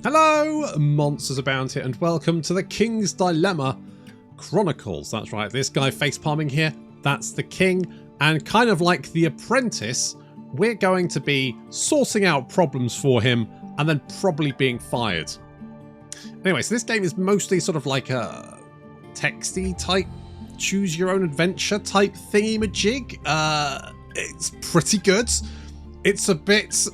Hello, monsters abound here, and welcome to the King's Dilemma Chronicles. That's right, this guy facepalming here, that's the king, and kind of like the apprentice, we're going to be sorting out problems for him and then probably being fired. Anyway, so this game is mostly sort of like a texty type, choose your own adventure type thingy-majig. It's pretty good. It's a bit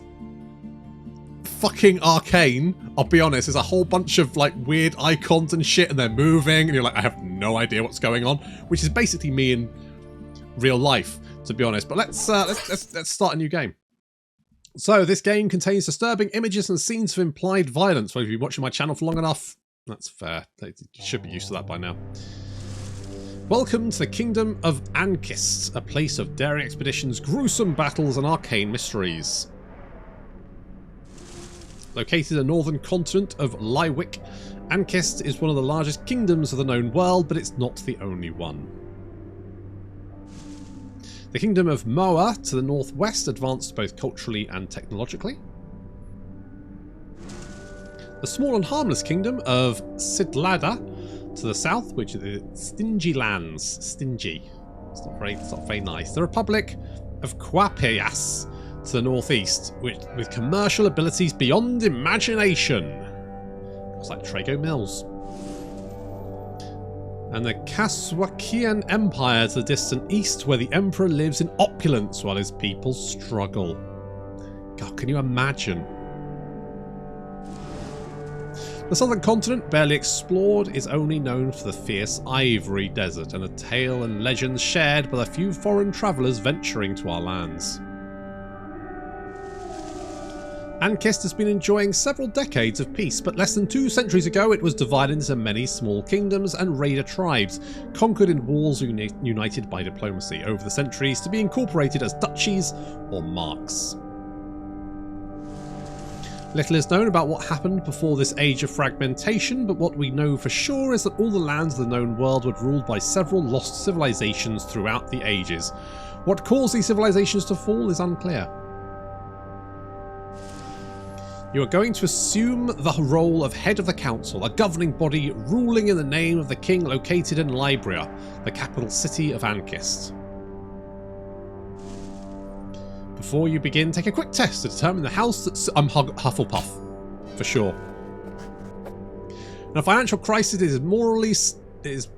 fucking arcane, I'll be honest. There's a whole bunch of like weird icons and shit and they're moving and you're like, I have no idea what's going on, which is basically me in real life, to be honest. But let's start a new game. So this game contains disturbing images and scenes of implied violence. Well, if you've been watching my channel for long enough, that's fair. You should be used to that by now. Welcome to the Kingdom of Ancali, a place of daring expeditions, gruesome battles and arcane mysteries. Located in the northern continent of Lywick, Ancali is one of the largest kingdoms of the known world, but it's not the only one. The Kingdom of Muir to the northwest advanced both culturally and technologically. The small and harmless Kingdom of Sidlada to the south, which is the Stingy Lands. Stingy. It's not very nice. The Republic of Quapias to the northeast, with commercial abilities beyond imagination. It's like Trago Mills. And the Kaswakian Empire to the distant east, where the Emperor lives in opulence while his people struggle. God, can you imagine? The southern continent, barely explored, is only known for the fierce Ivory Desert and a tale and legends shared by a few foreign travellers venturing to our lands. Ancali has been enjoying several decades of peace, but less than 2 centuries ago it was divided into many small kingdoms and raider tribes, conquered in wars united by diplomacy over the centuries to be incorporated as duchies or marks. Little is known about what happened before this age of fragmentation, but what we know for sure is that all the lands of the known world were ruled by several lost civilizations throughout the ages. What caused these civilizations to fall is unclear. You are going to assume the role of head of the council, a governing body ruling in the name of the king, located in Libria, the capital city of Ancali. Before you begin, take a quick test to determine the house that's Hufflepuff, for sure. In a financial crisis, it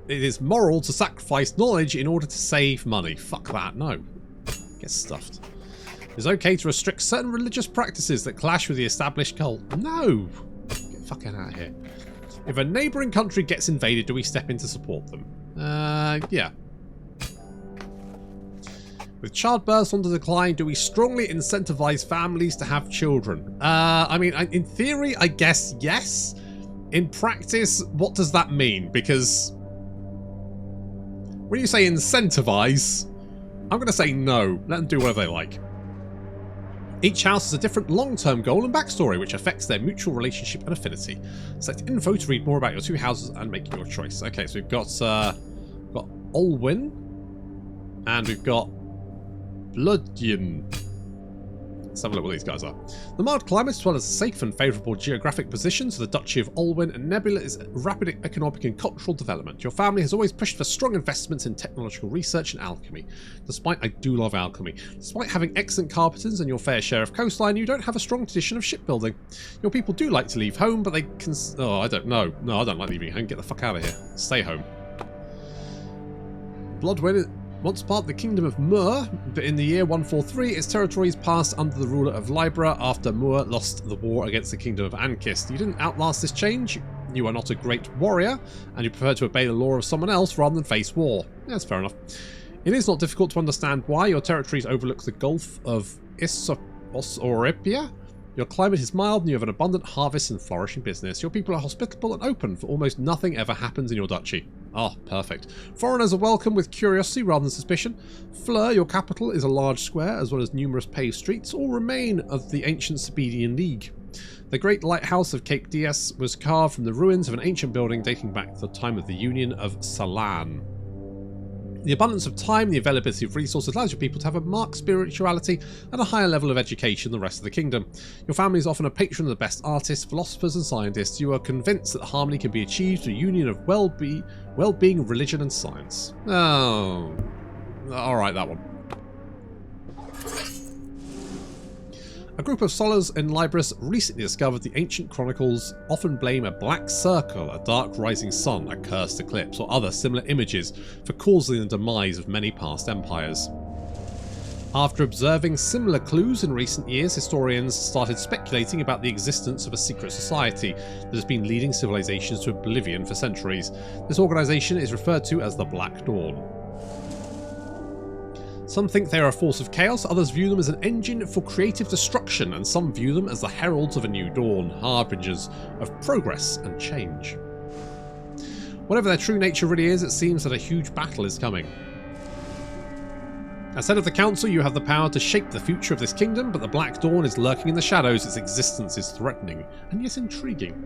is moral to sacrifice knowledge in order to save money. Fuck that, no. Get stuffed. It's okay to restrict certain religious practices that clash with the established cult. No! Get fucking out of here. If a neighbouring country gets invaded, do we step in to support them? Yeah. With childbirths on the decline, do we strongly incentivise families to have children? I mean, in theory, I guess yes. In practice, what does that mean? Because when you say incentivise, I'm going to say no. Let them do whatever they like. Each house has a different long-term goal and backstory, which affects their mutual relationship and affinity. Select info to read more about your 2 houses and make your choice. Okay, so we've got Olwyn, and we've got Bloodyin. Let's have a look what these guys are. The mild climate, as well as a safe and favourable geographic position to the Duchy of Olwyn and Nebula, is rapid economic and cultural development. Your family has always pushed for strong investments in technological research and alchemy. I do love alchemy. Despite having excellent carpenters and your fair share of coastline, you don't have a strong tradition of shipbuilding. Your people do like to leave home, but they can... Oh, I don't know. No, I don't like leaving home. Get the fuck out of here. Stay home. Bloodwyn... Once part of the Kingdom of Muir, but in the year 143, its territories passed under the ruler of Libra after Muir lost the war against the Kingdom of Ancali. You didn't outlast this change. You are not a great warrior, and you prefer to obey the law of someone else rather than face war. Yeah, that's fair enough. It is not difficult to understand why your territories overlook the Gulf of Osoripia. Your climate is mild and you have an abundant harvest and flourishing business. Your people are hospitable and open, for almost nothing ever happens in your duchy. Ah, perfect. Foreigners are welcome with curiosity rather than suspicion. Fleur, your capital, is a large square, as well as numerous paved streets, all remain of the ancient Sabedian League. The great lighthouse of Cape Diaz was carved from the ruins of an ancient building dating back to the time of the Union of Salan. The abundance of time, the availability of resources allows your people to have a marked spirituality and a higher level of education than the rest of the kingdom. Your family is often a patron of the best artists, philosophers and scientists. You are convinced that harmony can be achieved through a union of well-being, religion and science. Oh, alright, that one. A group of scholars in Libris recently discovered the ancient chronicles often blame a black circle, a dark rising sun, a cursed eclipse, or other similar images for causing the demise of many past empires. After observing similar clues in recent years, historians started speculating about the existence of a secret society that has been leading civilizations to oblivion for centuries. This organisation is referred to as the Black Dawn. Some think they are a force of chaos, others view them as an engine for creative destruction, and some view them as the heralds of a new dawn, harbingers of progress and change. Whatever their true nature really is, it seems that a huge battle is coming. As head of the council, you have the power to shape the future of this kingdom, but the Black Dawn is lurking in the shadows. Its existence is threatening, and yet intriguing.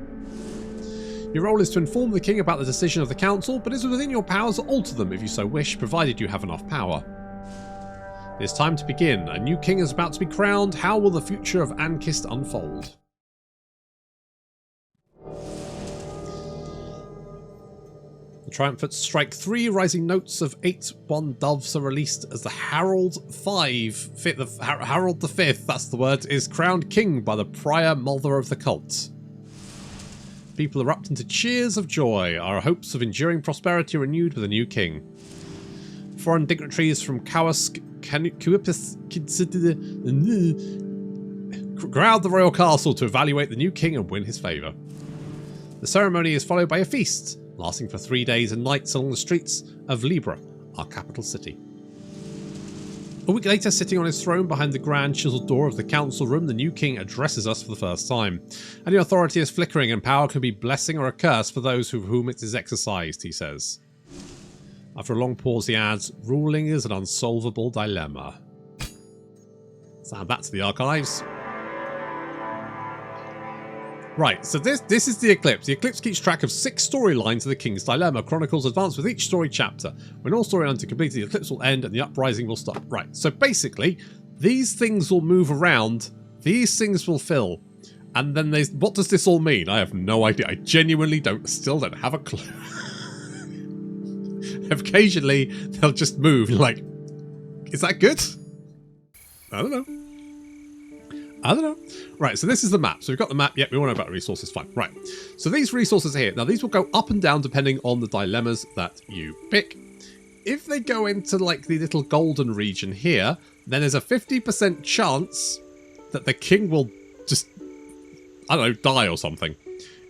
Your role is to inform the king about the decision of the council, but it is within your powers to alter them if you so wish, provided you have enough power. It's time to begin. A new king is about to be crowned. How will the future of Ancist unfold? The triumphant strike 3 rising notes of 8-1 doves are released as the Harold V, Harold V, that's the word, is crowned king by the prior mother of the cult. People erupt into cheers of joy. Our hopes of enduring prosperity renewed with a new king. Foreign dignitaries from Kawask crowd the royal castle to evaluate the new king and win his favour. The ceremony is followed by a feast, lasting for 3 days and nights along the streets of Libra, our capital city. A week later, sitting on his throne behind the grand chiseled door of the council room, the new king addresses us for the first time. A new authority is flickering, and power can be blessing or a curse for those with whom it is exercised, he says. After a long pause, he adds, ruling is an unsolvable dilemma. Let's add that to the archives. Right, so this is the Eclipse. The Eclipse keeps track of 6 storylines of the King's Dilemma. Chronicles advance with each story chapter. When all storylines are completed, the Eclipse will end and the uprising will stop. Right, so basically, these things will move around. These things will fill. And then what does this all mean? I have no idea. I genuinely still don't have a clue. Occasionally, they'll just move. Like, is that good? I don't know. Right, so this is the map. So we've got the map. Yep, we all know about the resources. Fine. Right. So these resources here. Now, these will go up and down depending on the dilemmas that you pick. If they go into, like, the little golden region here, then there's a 50% chance that the king will just, I don't know, die or something.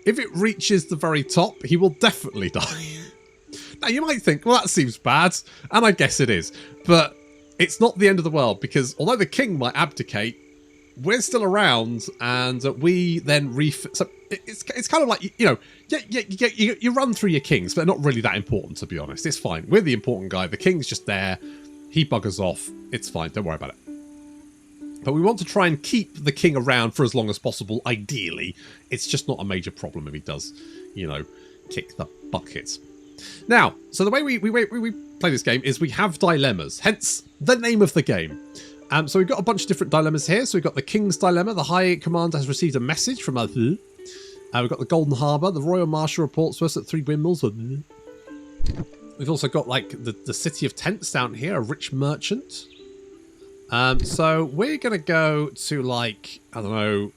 If it reaches the very top, he will definitely die. Now, you might think, well, that seems bad, and I guess it is. But it's not the end of the world, because although the king might abdicate, we're still around, and we then so it's kind of like, you know, you run through your kings, but they're not really that important, to be honest. It's fine. We're the important guy. The king's just there. He buggers off. It's fine. Don't worry about it. But we want to try and keep the king around for as long as possible, ideally. It's just not a major problem if he does, you know, kick the bucket. Now, so the way we play this game is we have dilemmas, hence the name of the game. So we've got a bunch of different dilemmas here. So we've got the King's Dilemma. The High Commander has received a message from we've got the Golden Harbour. The Royal Marshal reports to us at 3 Windmills. We've also got, like, the City of Tents down here, a rich merchant. So we're going to go to, like, I don't know.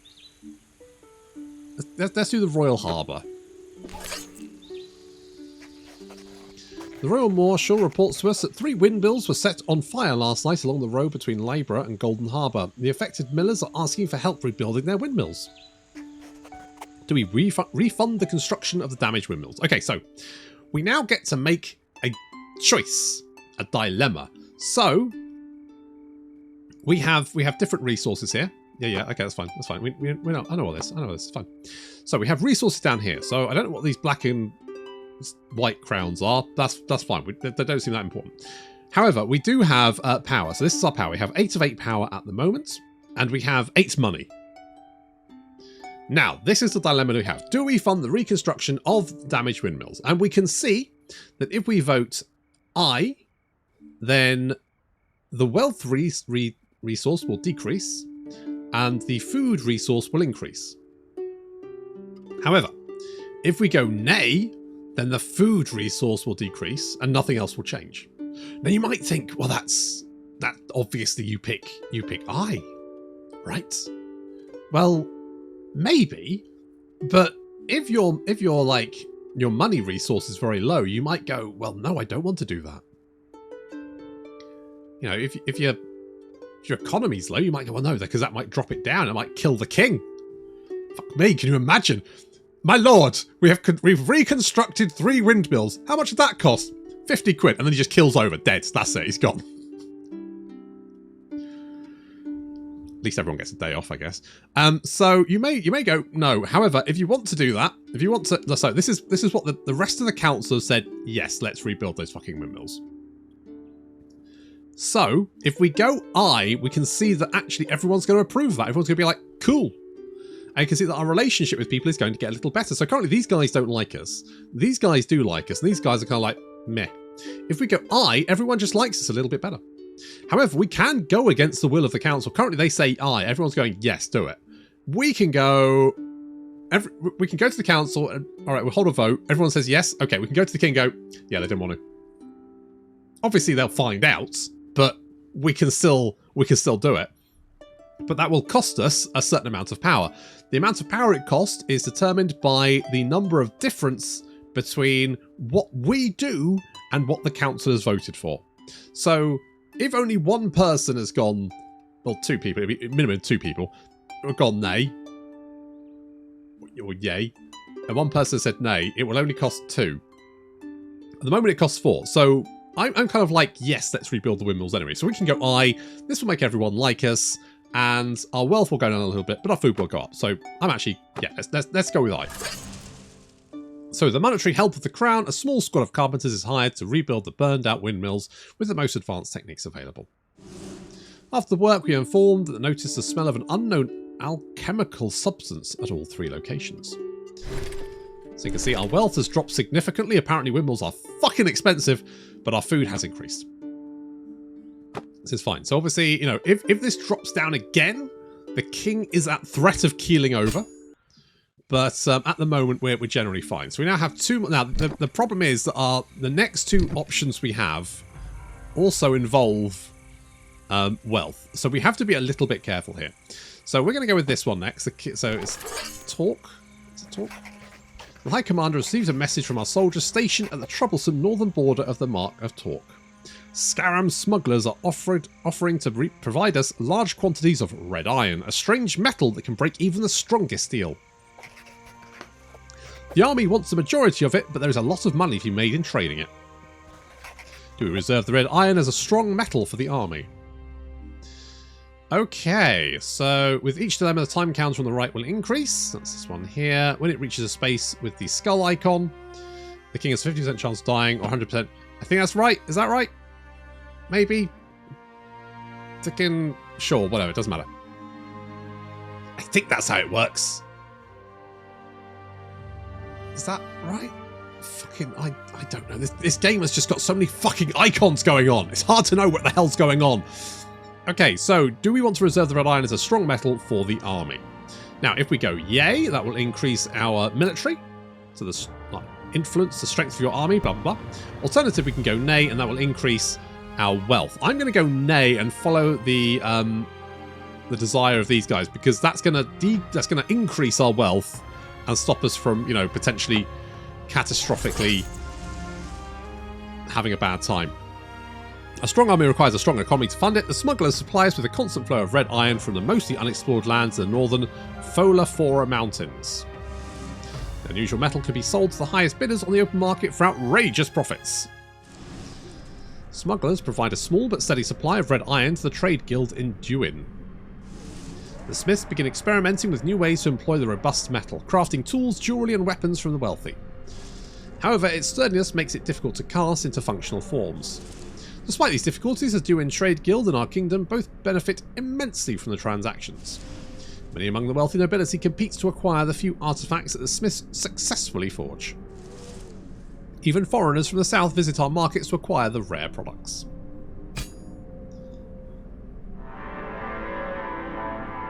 Let's do the Royal Harbour. The Royal Marshal reports to us that 3 windmills were set on fire last night along the road between Libra and Golden Harbour. The affected millers are asking for help rebuilding their windmills. Do we refund the construction of the damaged windmills? Okay, so we now get to make a choice, a dilemma. So we have different resources here. Yeah, okay, that's fine. That's fine. We know. I know all this. It's fine. So we have resources down here. So I don't know what these black and white crowns are. That's fine. They don't seem that important. However, we do have power. So this is our power. We have 8 of 8 power at the moment, and we have 8 money. Now, this is the dilemma we have. Do we fund the reconstruction of damaged windmills? And we can see that if we vote I, then the wealth resource will decrease and the food resource will increase. However, if we go nay, then the food resource will decrease and nothing else will change. Now you might think, well, that obviously you pick I, right? Well, maybe, but if you're like your money resource is very low, you might go, well, no, I don't want to do that. You know, if your economy's low, you might go, well, no, because that might drop it down. It might kill the king. Fuck me, can you imagine? My lord, we've reconstructed 3 windmills. How much did that cost? 50 quid. And then he just kills over, dead. That's it, he's gone. At least everyone gets a day off, I guess. So you may go, no. However, if you want to do that, if you want to, so this is what the rest of the council said, yes, let's rebuild those fucking windmills. So, if we go I, we can see that actually everyone's going to approve that. Everyone's going to be like, cool. And you can see that our relationship with people is going to get a little better. So currently these guys don't like us. These guys do like us. And these guys are kind of like, meh. If we go I, everyone just likes us a little bit better. However, we can go against the will of the council. Currently they say I. Everyone's going, yes, do it. We can go... we can go to the council and, all right, we'll hold a vote. Everyone says yes. Okay, we can go to the king and go, yeah, they didn't want to. Obviously they'll find out, but we can still do it. But that will cost us a certain amount of power. The amount of power it costs is determined by the number of difference between what we do and what the council has voted for. So if only one person has gone, well, 2 people, it'd be minimum 2 people, have gone nay, or yay, and one person said nay, it will only cost 2. At the moment it costs 4. So I'm kind of like, yes, let's rebuild the windmills anyway. So we can go I, this will make everyone like us, and our wealth will go down a little bit, but our food will go up. So I'm actually, yeah, let's go with I. So with the monetary help of the crown, a small squad of carpenters is hired to rebuild the burned out windmills with the most advanced techniques available. After the work, we are informed that they noticed the smell of an unknown alchemical substance at all 3 locations. So you can see our wealth has dropped significantly. Apparently windmills are fucking expensive, but our food has increased. This is fine. So obviously, you know, if this drops down again, the king is at threat of keeling over. But at the moment, we're generally fine. So we now have 2... Now, the problem is that the next 2 options we have also involve wealth. So we have to be a little bit careful here. So we're going to go with this one next. So it's talk. Is it talk? The High Commander receives a message from our soldiers stationed at the troublesome northern border of the Mark of Talk. Scaram smugglers are offering to provide us large quantities of red iron, a strange metal that can break even the strongest steel. The army wants the majority of it, but there is a lot of money to be made in trading it. Do we reserve the red iron as a strong metal for the army? Okay, so with each dilemma, the time counter on the right will increase. That's this one here. When it reaches a space with the skull icon, the king has 50% chance of dying, or 100%. I think that's right. Is that right? Maybe. Sure, whatever, it doesn't matter. I think that's how it works. Is that right? Fucking, I don't know. This game has just got so many fucking icons going on. It's hard to know what the hell's going on. Okay, so do we want to reserve the red iron as a strong metal for the army? Now, if we go yay, that will increase our military. So the influence, the strength of your army, blah, blah, blah. Alternative, we can go nay, and that will increase our wealth. I'm going to go nay and follow the desire of these guys, because that's going to increase our wealth and stop us from, you know, potentially catastrophically having a bad time. A strong army requires a strong economy to fund it. The smugglers supply us with a constant flow of red iron from the mostly unexplored lands of the northern Folafora Mountains. The unusual metal can be sold to the highest bidders on the open market for outrageous profits. Smugglers provide a small but steady supply of red iron to the trade guild in Duin. The smiths begin experimenting with new ways to employ the robust metal, crafting tools, jewellery and weapons from the wealthy. However, its sturdiness makes it difficult to cast into functional forms. Despite these difficulties, the Duin Trade Guild and our kingdom both benefit immensely from the transactions. Many among the wealthy nobility competes to acquire the few artefacts that the smiths successfully forge. Even foreigners from the south visit our markets to acquire the rare products.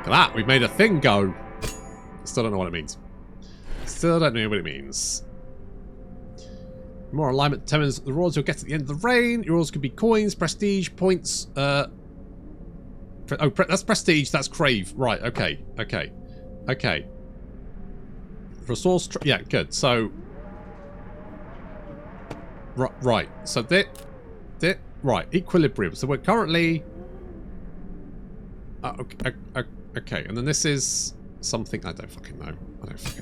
Look at that. We've made a thing go. Still don't know what it means. Still don't know what it means. More alignment determines the rewards you'll get at the end of the reign. Your rewards could be coins, prestige, points. That's prestige. That's crave. Right. Okay. Okay. Okay. Resource. Yeah. Good. So. Right. So right. Equilibrium. So we're currently. Okay. And then this is something I don't fucking know.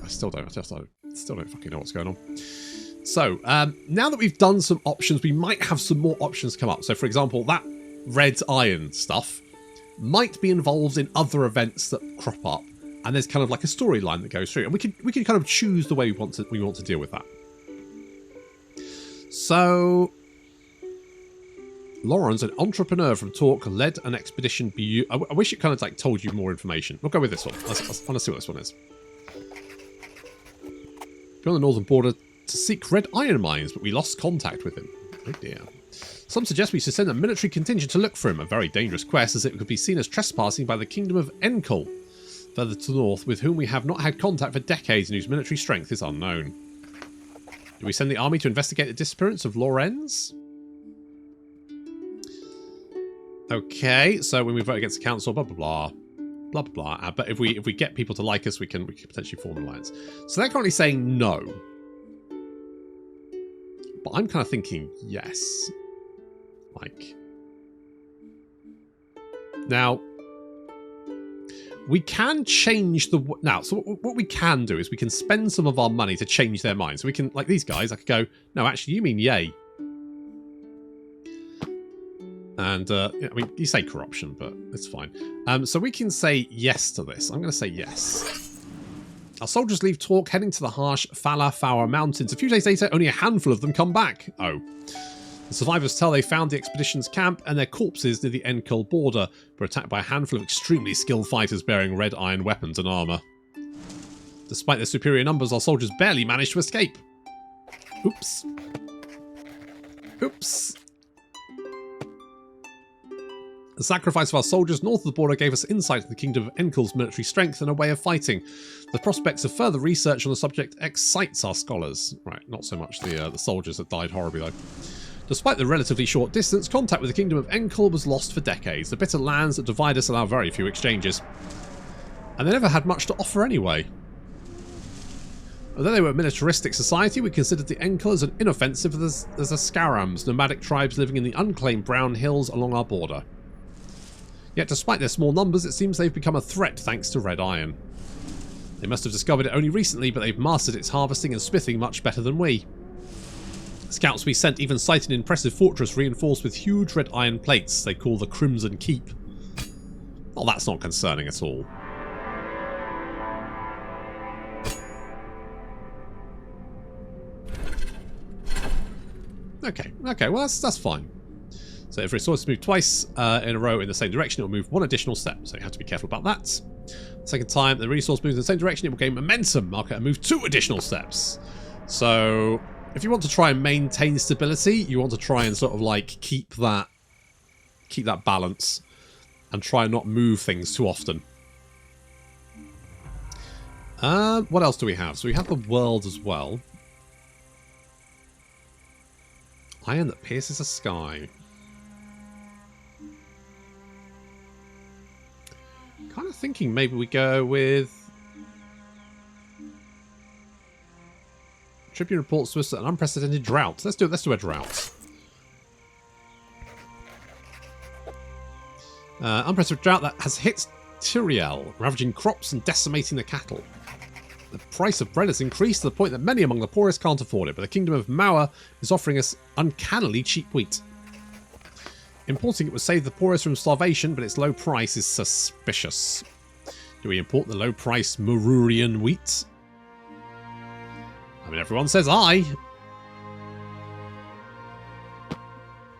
I still don't fucking know what's going on. So, now that we've done some options, we might have some more options come up. So, for example, that red iron stuff might be involved in other events that crop up, and there's kind of like a storyline that goes through, and we can kind of choose the way we want to deal with that. So, Lauren's an entrepreneur from Talk, led an expedition. I wish it kind of like told you more information. We'll go with this one. I want to see what this one is. Go on the northern border to seek red iron mines, but we lost contact with him. Oh dear. Some suggest we should send a military contingent to look for him, a very dangerous quest as it could be seen as trespassing by the kingdom of Encal, further to the north, with whom we have not had contact for decades and whose military strength is unknown. Do we send the army to investigate the disappearance of Lorenz? Okay, so when we vote against the council, blah blah blah. Blah blah blah. But if we get people to like us, we can potentially form an alliance. So they're currently saying no. But I'm kind of thinking yes. Like. Now, we can change the... Now, so what we can do is we can spend some of our money to change their minds. So we can, like these guys, I could go, no, actually, you mean yay. And, I mean, you say corruption, but it's fine. So we can say yes to this. I'm going to say yes. Our soldiers leave Talk, heading to the harsh Fala-Fawa Mountains. A few days later, only a handful of them come back. Oh. The survivors tell they found the expedition's camp and their corpses near the Encal border were attacked by a handful of extremely skilled fighters bearing red iron weapons and armour. Despite their superior numbers, our soldiers barely managed to escape. Oops. Oops. The sacrifice of our soldiers north of the border gave us insight into the kingdom of Encal's military strength and a way of fighting. The prospects of further research on the subject excites our scholars. Right, not so much the soldiers that died horribly though. Despite the relatively short distance, contact with the kingdom of Encal was lost for decades. The bitter lands that divide us allow very few exchanges. And they never had much to offer anyway. Although they were a militaristic society, we considered the Encal as an inoffensive as the Scarams, nomadic tribes living in the unclaimed brown hills along our border. Yet despite their small numbers, it seems they've become a threat thanks to red iron. They must have discovered it only recently, but they've mastered its harvesting and smithing much better than we. Scouts we sent even sighted an impressive fortress reinforced with huge red iron plates they call the Crimson Keep. Well, that's not concerning at all. Okay, well that's fine. So if resources move twice in a row in the same direction, it will move one additional step. So you have to be careful about that. Second time the resource moves in the same direction, it will gain momentum. Marker and move 2 additional steps. So if you want to try and maintain stability, you want to try and sort of like keep that balance and try and not move things too often. What else do we have? So we have the world as well. Iron that pierces the sky. Kind of thinking maybe we go with Tribune reports to us an unprecedented drought. Let's do a drought. Unprecedented drought that has hit Tyriel, ravaging crops and decimating the cattle. The price of bread has increased to the point that many among the poorest can't afford it, but the kingdom of Muir is offering us uncannily cheap wheat. Importing it would save the poorest from starvation, but its low price is suspicious. Do we import the low-priced Mururian wheat? I mean, everyone says aye.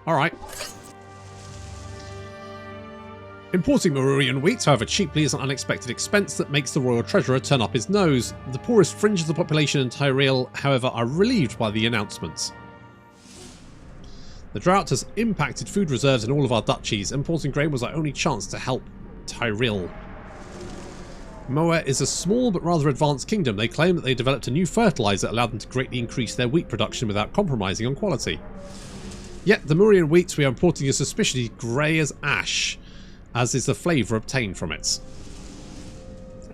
Alright. Importing Mururian wheat, however cheaply, is an unexpected expense that makes the royal treasurer turn up his nose. The poorest fringe of the population in Tyrell, however, are relieved by the announcements. The drought has impacted food reserves in all of our duchies. Importing grain was our only chance to help Tyrell. Muir is a small but rather advanced kingdom. They claim that they developed a new fertilizer that allowed them to greatly increase their wheat production without compromising on quality. Yet the Murian wheat we are importing is suspiciously grey as ash, as is the flavour obtained from it.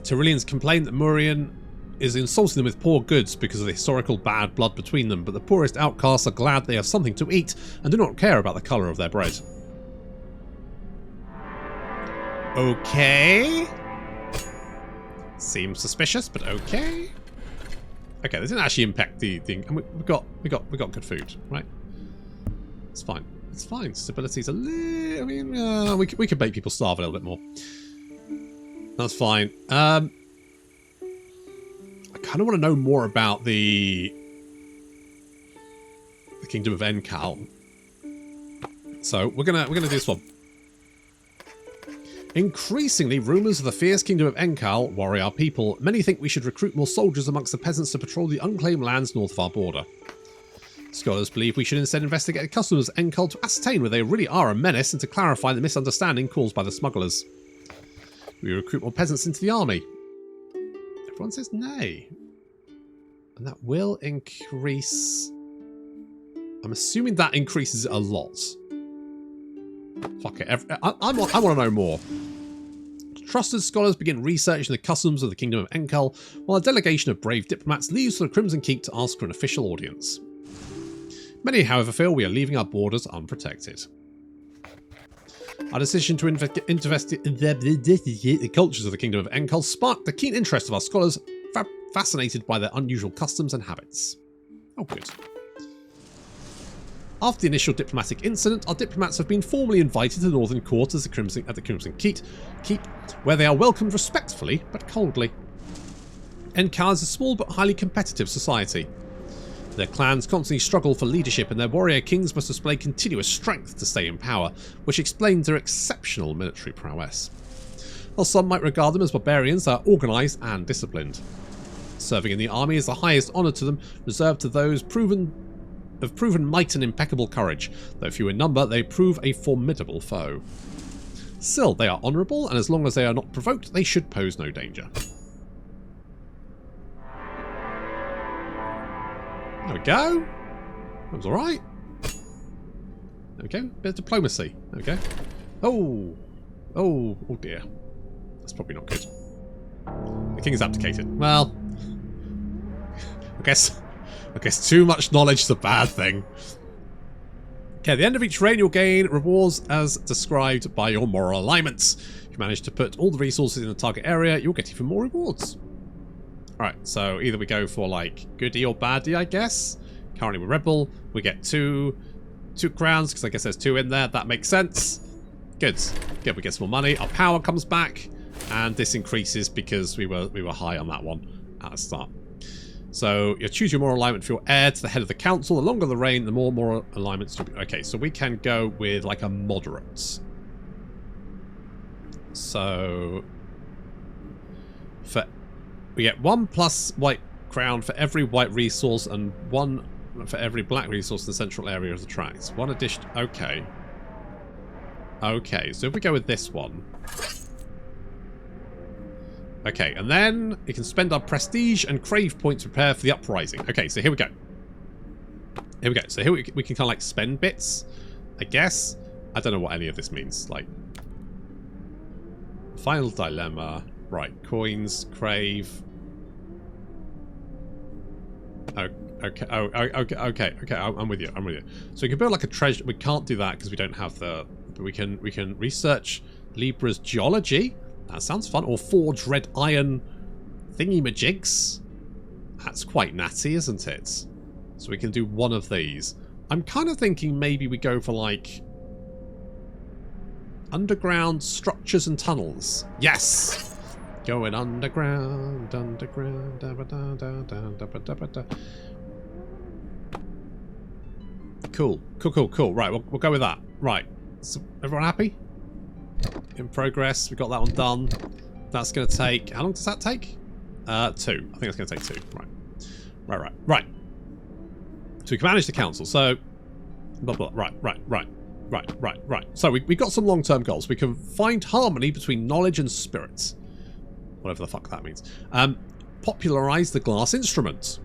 Tyrillians complain that Murian is insulting them with poor goods because of the historical bad blood between them, but the poorest outcasts are glad they have something to eat and do not care about the colour of their bread. Okay. Seems suspicious, but okay. Okay, this didn't actually impact the thing. And we got good food, right? It's fine. It's fine. Stability's a little. I mean, we could make people starve a little bit more. That's fine. I kind of want to know more about the Kingdom of Encal. So we're gonna do this one. Increasingly, rumours of the fierce kingdom of Encal worry our people. Many think we should recruit more soldiers amongst the peasants to patrol the unclaimed lands north of our border. Scholars believe we should instead investigate the customs of Encal to ascertain whether they really are a menace and to clarify the misunderstanding caused by the smugglers. We recruit more peasants into the army. Everyone says nay. And that will increase... I'm assuming that increases it a lot. Fuck it. I want to know more. Trusted scholars begin researching the customs of the Kingdom of Encal, while a delegation of brave diplomats leaves for the Crimson Keep to ask for an official audience. Many, however, feel we are leaving our borders unprotected. Our decision to investigate the cultures of the Kingdom of Encal sparked the keen interest of our scholars, fascinated by their unusual customs and habits. Oh, good. After the initial diplomatic incident, our diplomats have been formally invited to the Northern Court at the Crimson Keep, where they are welcomed respectfully but coldly. Encal is a small but highly competitive society. Their clans constantly struggle for leadership, and their warrior kings must display continuous strength to stay in power, which explains their exceptional military prowess. While some might regard them as barbarians, they are organised and disciplined. Serving in the army is the highest honour to them, reserved to those proven might and impeccable courage. Though few in number, they prove a formidable foe. Still, they are honourable, and as long as they are not provoked, they should pose no danger. There we go. That was alright. There we go. Bit of diplomacy. There we go. Oh. Oh. Oh dear. That's probably not good. The king is abdicated. Well, I guess too much knowledge is a bad thing. Okay, at the end of each reign, you'll gain rewards as described by your moral alignments. If you manage to put all the resources in the target area, you'll get even more rewards. Alright, so either we go for like goodie or baddie, I guess. Currently we're rebel. We get two crowns, because I guess there's 2 in there. That makes sense. Good. Good, we get some more money. Our power comes back. And this increases because we were high on that one at the start. So you choose your moral alignment for your heir to the head of the council. The longer the reign, the more moral alignments to be. Okay, so we can go with like a moderate. So we get 1 plus white crown for every white resource and 1 for every black resource in the central area of the tracts. 1 addition. Okay. Okay, so if we go with this one. Okay, and then we can spend our prestige and crave points to prepare for the uprising. Okay, so here we go. Here we go. So here we can kind of like spend bits, I guess. I don't know what any of this means. Like, final dilemma. Right, coins, crave. Okay, okay, I'm with you, I'm with you. So we can build like a treasure. We can't do that because we don't have the... But we can research Libra's geology. That sounds fun. Or forge red iron thingy-majigs. That's quite natty, isn't it? So we can do 1 of these. I'm kind of thinking maybe we go for like... underground structures and tunnels. Yes! Going underground, underground, da ba da da da da ba da ba da. Cool, cool, cool, cool. Right, we'll go with that. Right, so everyone happy? In progress. We got that one done. That's going to take... How long does that take? 2. I think that's going to take 2. Right. Right. So we can manage the council. So... Blah, blah. Right. So we got some long-term goals. We can find harmony between knowledge and spirits. Whatever the fuck that means. Popularise the glass instrument.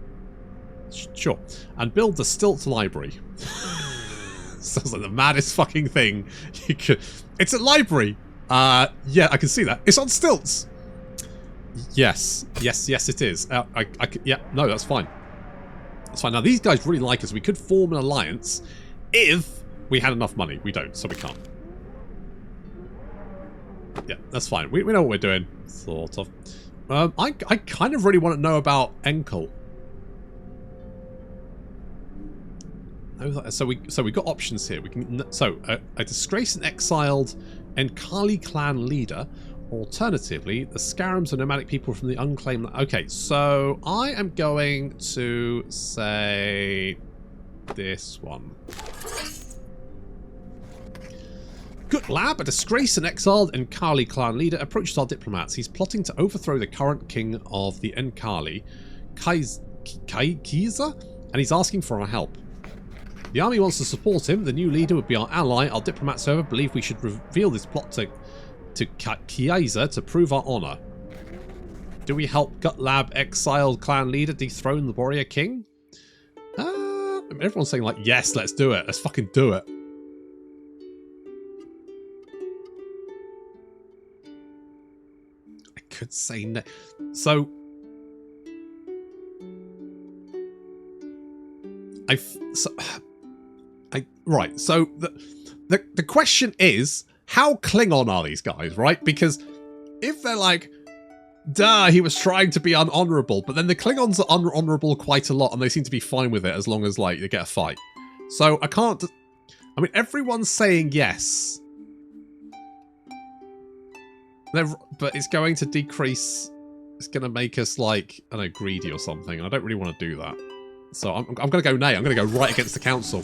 Sure. And build the stilt library. Sounds like the maddest fucking thing you could. It's a library. Yeah, I can see that. It's on stilts. Yes, it is. Yeah, no, that's fine. That's fine. Now these guys really like us. We could form an alliance if we had enough money. We don't, so we can't. Yeah, that's fine. We know what we're doing, sort of. I kind of really want to know about Encal. So we got options here. We can a disgraced and exiled Encali clan leader. Alternatively, the Scarabs are nomadic people from the unclaimed. Okay, so I am going to say this one. Good lab, a disgraced and exiled Encali clan leader approaches our diplomats. He's plotting to overthrow the current king of the Encali, Kaiser, and he's asking for our help. The army wants to support him. The new leader would be our ally. Our diplomats, however, believe we should reveal this plot to Kaiser to prove our honour. Do we help Gutlab exiled clan leader dethrone the warrior king? Everyone's saying like, yes, let's do it. Let's fucking do it. I could say no. So right. So the question is, how Klingon are these guys, right? Because if they're like, duh, he was trying to be unhonourable, but then the Klingons are unhonourable quite a lot, and they seem to be fine with it as long as like they get a fight. So I can't. I mean, everyone's saying yes, but it's going to decrease. It's going to make us like, I don't know, greedy or something. I don't really want to do that. So I'm going to go nay. I'm going to go right against the council.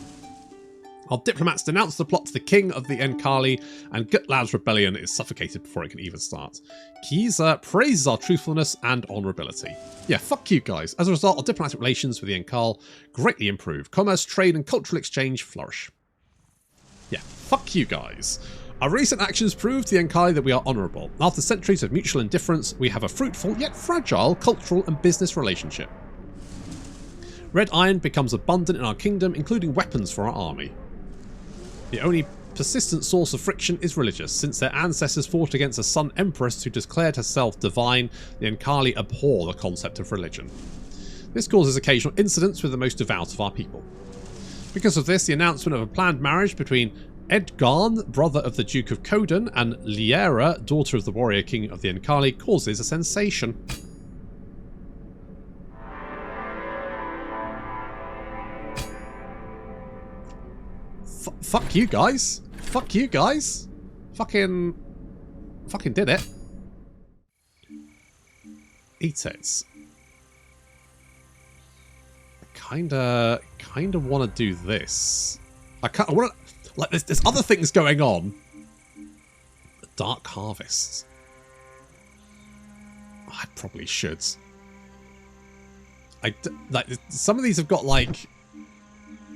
Our diplomats denounce the plot to the king of the Encali, and Gutlab's rebellion is suffocated before it can even start. Kaiser praises our truthfulness and honourability. Yeah, fuck you guys. As a result, our diplomatic relations with the Encal greatly improve. Commerce, trade, and cultural exchange flourish. Yeah, fuck you guys. Our recent actions prove to the Encali that we are honourable. After centuries of mutual indifference, we have a fruitful yet fragile cultural and business relationship. Red iron becomes abundant in our kingdom, including weapons for our army. The only persistent source of friction is religious. Since their ancestors fought against a sun empress who declared herself divine, the Encali abhor the concept of religion. This causes occasional incidents with the most devout of our people. Because of this, the announcement of a planned marriage between Edgarn, brother of the Duke of Coden, and Liera, daughter of the warrior king of the Encali, causes a sensation. Fuck you guys. Fuck you guys. Fucking did it. Eat it. I kinda want to do this. I want to, like, there's other things going on. Dark harvests. I probably should. Like, some of these have got like,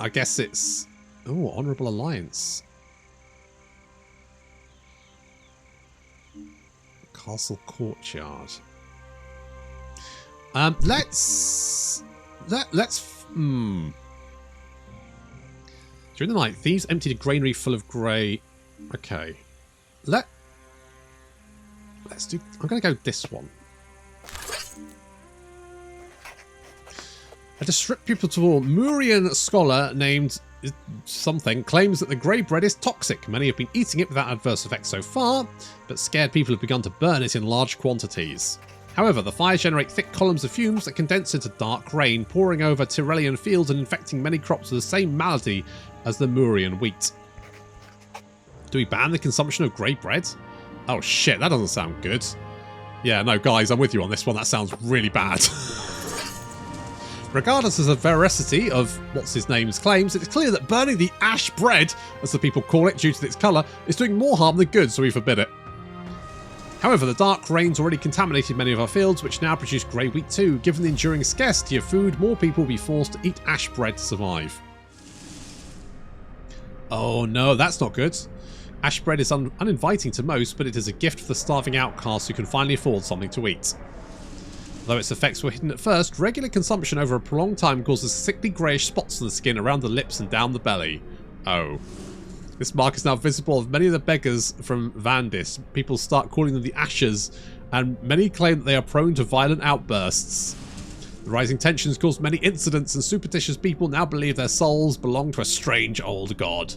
I guess it's. Oh, Honourable Alliance. Castle Courtyard. Let's. During the night, thieves emptied a granary full of grey. Okay. Let's do. I'm going to go this one. A disreputable Murian scholar named something claims that the grey bread is toxic. Many have been eating it without adverse effects so far, but scared people have begun to burn it in large quantities. However, the fires generate thick columns of fumes that condense into dark rain, pouring over Tyrellian fields and infecting many crops with the same malady as the Murian wheat. Do we ban the consumption of grey bread? Oh shit, that doesn't sound good. Yeah, no, guys, I'm with you on this one. That sounds really bad. Regardless of the veracity of what's-his-name's claims, it's clear that burning the ash bread, as the people call it due to its colour, is doing more harm than good, so we forbid it. However, the dark rain's already contaminated many of our fields, which now produce grey wheat too. Given the enduring scarcity of food, more people will be forced to eat ash bread to survive. Oh no, that's not good. Ash bread is uninviting to most, but it is a gift for the starving outcasts who can finally afford something to eat. Though its effects were hidden at first, regular consumption over a prolonged time causes sickly greyish spots on the skin around the lips and down the belly. Oh. This mark is now visible of many of the beggars from Vandis. People start calling them the Ashes, and many claim that they are prone to violent outbursts. The rising tensions cause many incidents, and superstitious people now believe their souls belong to a strange old god.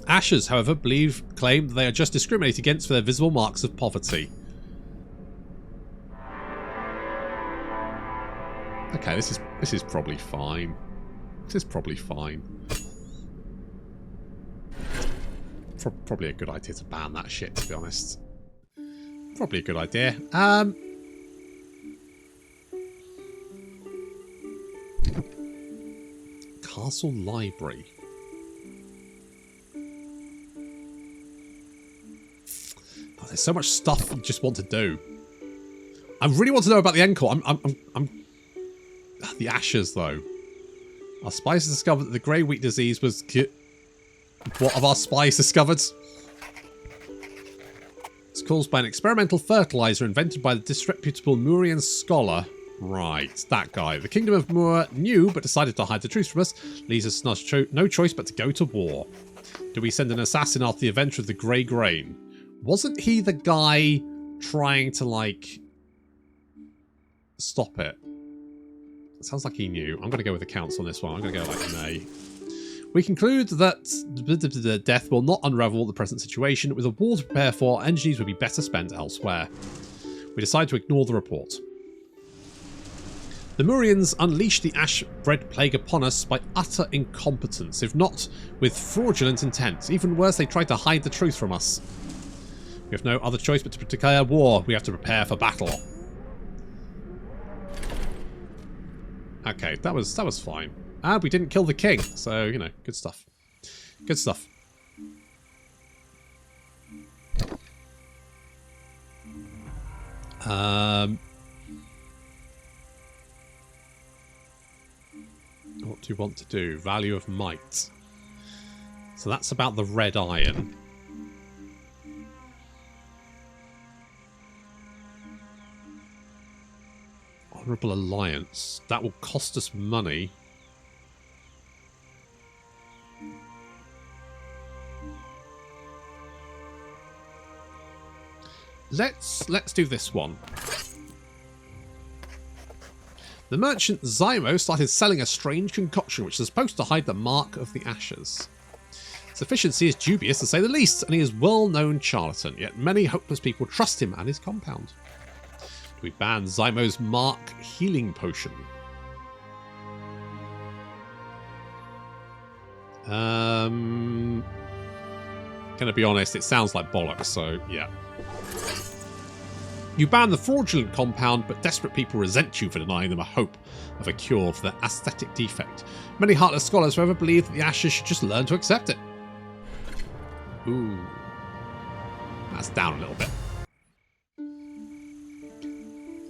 Ashes, however, claim that they are just discriminated against for their visible marks of poverty. Okay, this is probably fine. This is probably fine. Probably a good idea to ban that shit, to be honest. Probably a good idea. Castle Library. Oh, there's so much stuff you just want to do. I really want to know about the Encali. I'm the Ashes, though. Our spies discovered that the grey wheat disease was... What have our spies discovered? It's caused by an experimental fertilizer invented by the disreputable Muirian scholar. Right, that guy. The Kingdom of Muir knew, but decided to hide the truth from us. Leaves us no choice but to go to war. Do we send an assassin after the adventure of the Grey Grain? Wasn't he the guy trying to, like, stop it? It sounds like he knew. I'm going to go with the council on this one. I'm going to go like May. We conclude that the death will not unravel the present situation. With a war to prepare for, energies would be better spent elsewhere. We decide to ignore the report. The Murians unleashed the ash-bread plague upon us by utter incompetence, if not with fraudulent intent. Even worse, they tried to hide the truth from us. We have no other choice but to declare war. We have to prepare for battle. Okay, that was fine. And we didn't kill the king, so, you know, good stuff. Good stuff. What do you want to do? Value of might. So that's about the red iron. Honourable alliance. That will cost us money. Let's do this one. The merchant Zymo started selling a strange concoction which is supposed to hide the mark of the ashes. Its efficiency is dubious to say the least, and he is a well-known charlatan, yet many hopeless people trust him and his compound. Do we ban Zymo's mark healing potion? Gonna be honest, it sounds like bollocks, so yeah. You ban the fraudulent compound, but desperate people resent you for denying them a hope of a cure for their aesthetic defect. Many heartless scholars, however, believe that the ashes should just learn to accept it. Ooh. That's down a little bit.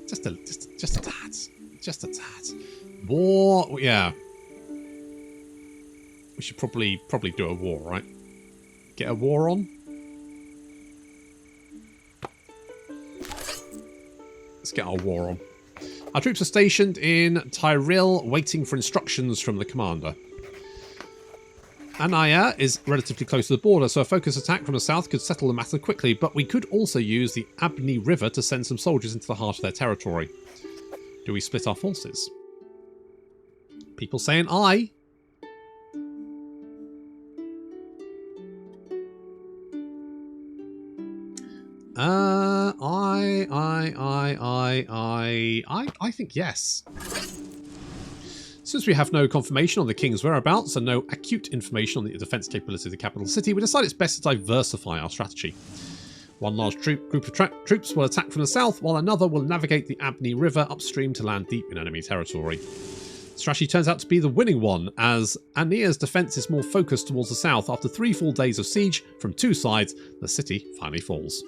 Just a tad. Just a tad. War, yeah. We should probably do a war, right? Get a war on? Let's get our war on. Our troops are stationed in Tyrell, waiting for instructions from the commander. Anaya is relatively close to the border, so a focused attack from the south could settle the matter quickly, but we could also use the Abney River to send some soldiers into the heart of their territory. Do we split our forces? People saying aye. I think yes. Since we have no confirmation on the king's whereabouts and no acute information on the defence capability of the capital city, we decide it's best to diversify our strategy. One large group of troops will attack from the south, while another will navigate the Abney River upstream to land deep in enemy territory. The strategy turns out to be the winning one, as Ania's defence is more focused towards the south. After 3 full days of siege from 2 sides, the city finally falls.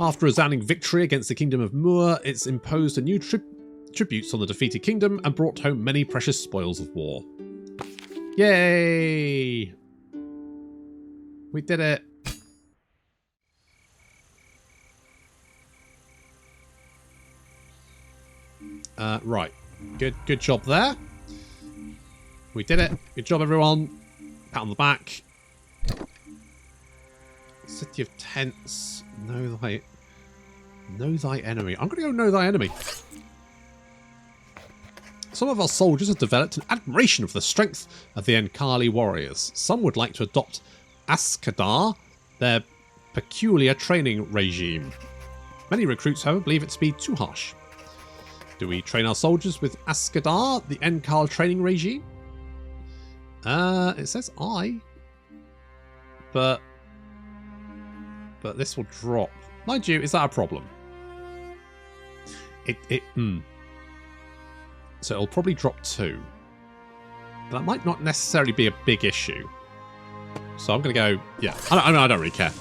After a resounding victory against the Kingdom of Muir, it's imposed a new tributes on the defeated kingdom and brought home many precious spoils of war. Yay! We did it. Right. Good job there. We did it. Good job, everyone. Pat on the back. City of Tents. Know thy enemy. I'm going to go know thy enemy. Some of our soldiers have developed an admiration for the strength of the Encali warriors. Some would like to adopt Askadar, their peculiar training regime. Many recruits, however, believe it to be too harsh. Do we train our soldiers with Askadar, the Encal training regime? It says I. But this will drop. Mind you, is that a problem? So it'll probably drop 2. But that might not necessarily be a big issue. So I'm going to go, yeah, I don't really care.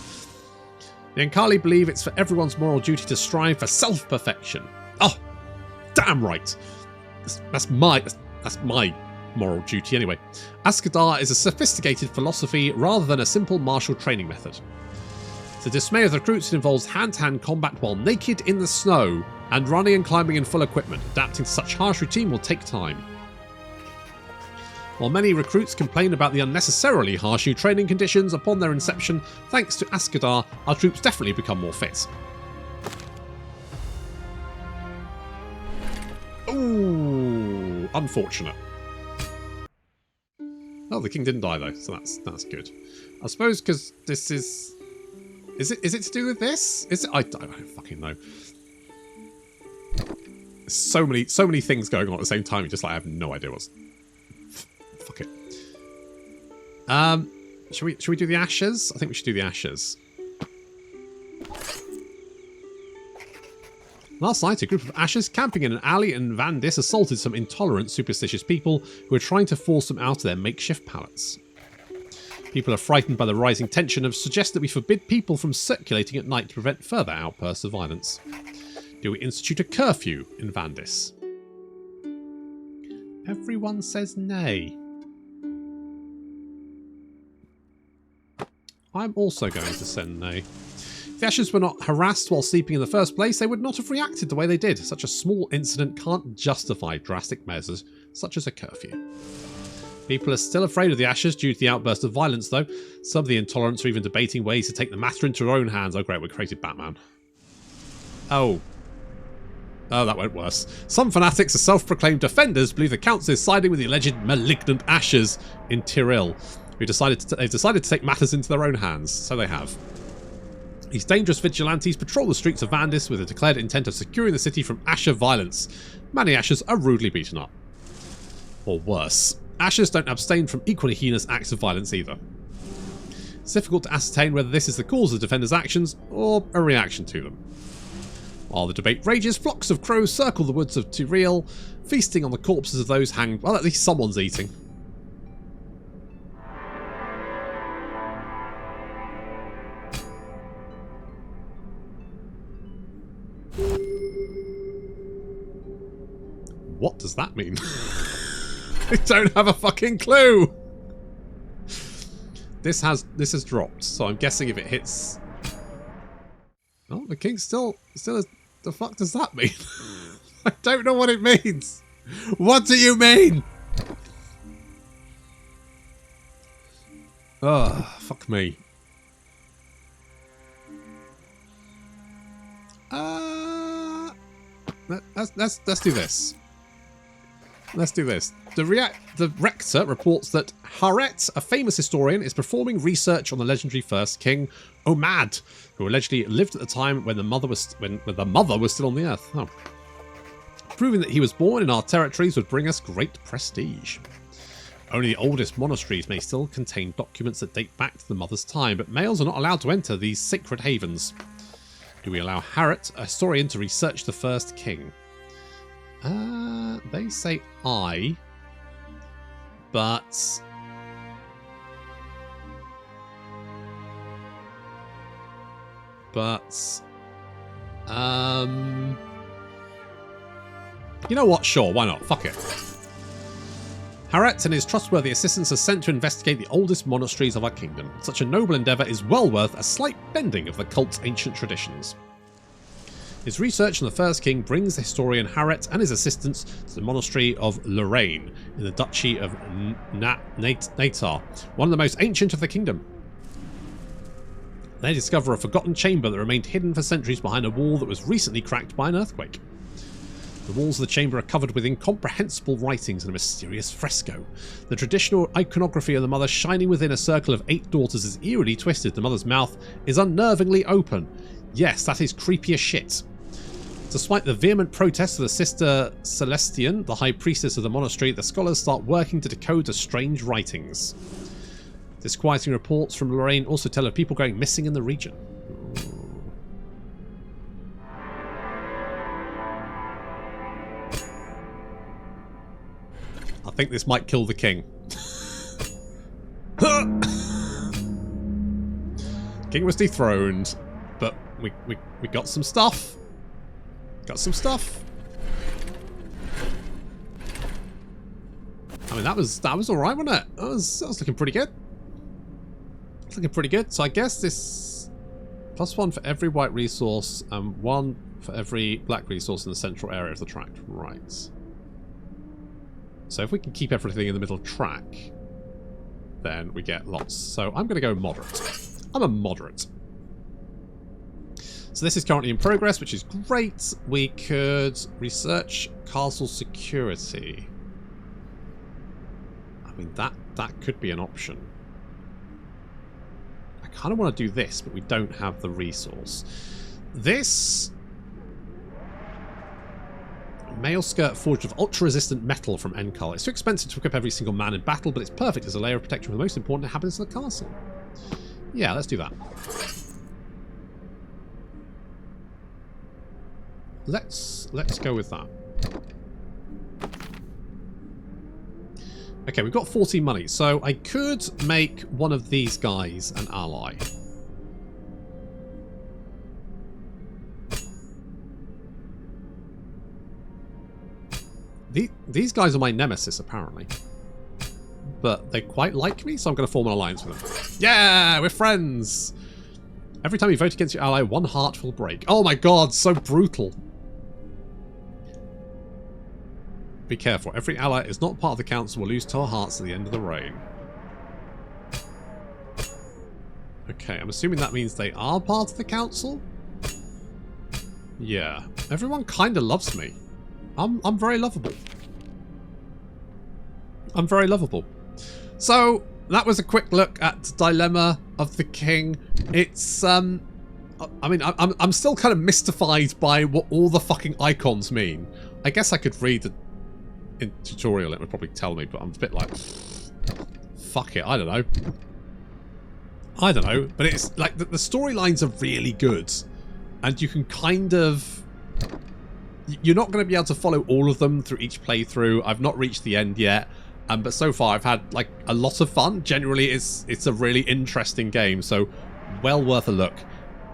The Encali believe it's for everyone's moral duty to strive for self-perfection. Oh, damn right. That's my moral duty anyway. Askadar is a sophisticated philosophy rather than a simple martial training method. To the dismay of the recruits, it involves hand-to-hand combat while naked in the snow and running and climbing in full equipment. Adapting to such harsh routine will take time. While many recruits complain about the unnecessarily harsh new training conditions upon their inception, thanks to Askadar, our troops definitely become more fit. Ooh, unfortunate. Oh, the king didn't die though, so that's good. I suppose because this is it to do with this? Is it? I don't fucking know. So many things going on at the same time. Just like I have no idea what's. Fuck it. Should we do the ashes? I think we should do the ashes. Last night, a group of ashes camping in an alley in Vandis assaulted some intolerant, superstitious people who were trying to force them out of their makeshift pallets. People are frightened by the rising tension and suggest that we forbid people from circulating at night to prevent further outbursts of violence. Do we institute a curfew in Vandis? Everyone says nay. I'm also going to send nay. If the ashes were not harassed while sleeping in the first place, they would not have reacted the way they did. Such a small incident can't justify drastic measures such as a curfew. People are still afraid of the ashes due to the outburst of violence, though. Some of the intolerants are even debating ways to take the matter into their own hands. Oh great, we created Batman. Oh, that went worse. Some fanatics are self-proclaimed defenders believe the council is siding with the alleged malignant ashes in Tyrell. They've decided to take matters into their own hands, so they have. These dangerous vigilantes patrol the streets of Vandis with a declared intent of securing the city from Asher violence. Many Ashers are rudely beaten up. Or worse, Ashers don't abstain from equally heinous acts of violence either. It's difficult to ascertain whether this is the cause of the defenders' actions or a reaction to them. While the debate rages, flocks of crows circle the woods of Tyrell, feasting on the corpses of those hanged. Well, at least someone's eating. What does that mean? I don't have a fucking clue. This has dropped, so I'm guessing if it hits. Oh, the king still is. The fuck does that mean? I don't know what it means. What do you mean? Oh, fuck me. Let's do this. Let's do this. The Rector reports that Haret, a famous historian, is performing research on the legendary first king, Omad, who allegedly lived at the time when the mother was still on the earth. Oh. Proving that he was born in our territories would bring us great prestige. Only the oldest monasteries may still contain documents that date back to the mother's time, but males are not allowed to enter these sacred havens. Do we allow Haret, a historian, to research the first king? They say I, but you know what? Sure, why not? Fuck it. Harret and his trustworthy assistants are sent to investigate the oldest monasteries of our kingdom. Such a noble endeavour is well worth a slight bending of the cult's ancient traditions. His research on the first king brings the historian Harret and his assistants to the monastery of Lorraine in the duchy of Natar, one of the most ancient of the kingdom. They discover a forgotten chamber that remained hidden for centuries behind a wall that was recently cracked by an earthquake. The walls of the chamber are covered with incomprehensible writings and a mysterious fresco. The traditional iconography of the mother shining within a circle of 8 daughters is eerily twisted. The mother's mouth is unnervingly open. Yes, that is creepy as shit. Despite the vehement protests of the Sister Celestian, the high priestess of the monastery, the scholars start working to decode the strange writings. Disquieting reports from Lorraine also tell of people going missing in the region. I think this might kill the king. King was dethroned, but we got some stuff. Got some stuff. I mean, that was all right, wasn't it? That was looking pretty good. It's looking pretty good. So I guess this +1 for every white resource and 1 for every black resource in the central area of the track. Right. So if we can keep everything in the middle track, then we get lots. So I'm going to go moderate. I'm a moderate. So this is currently in progress, which is great. We could research castle security. I mean, that could be an option. I kind of want to do this, but we don't have the resource. This mail skirt forged of ultra-resistant metal from Encal. It's too expensive to equip every single man in battle, but it's perfect as a layer of protection for the most important inhabitants of the castle. Yeah, let's do that. Let's go with that. Okay, we've got 14 money, so I could make one of these guys an ally. These guys are my nemesis, apparently. But they quite like me, so I'm going to form an alliance with them. Yeah, we're friends! Every time you vote against your ally, 1 heart will break. Oh my god, so brutal. Be careful. Every ally is not part of the council will lose 2 hearts at the end of the reign. Okay, I'm assuming that means they are part of the council? Yeah. Everyone kind of loves me. I'm very lovable. I'm very lovable. So, that was a quick look at the dilemma of the king. It's, I mean, I'm still kind of mystified by what all the fucking icons mean. I guess I could read the tutorial, it would probably tell me, but I'm a bit like, fuck it, I don't know. I don't know, but it's like the storylines are really good, and you can kind of, you're not going to be able to follow all of them through each playthrough. I've not reached the end yet, but so far I've had like a lot of fun. Generally, it's a really interesting game, so well worth a look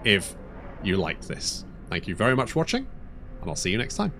if you like this. Thank you very much for watching, and I'll see you next time.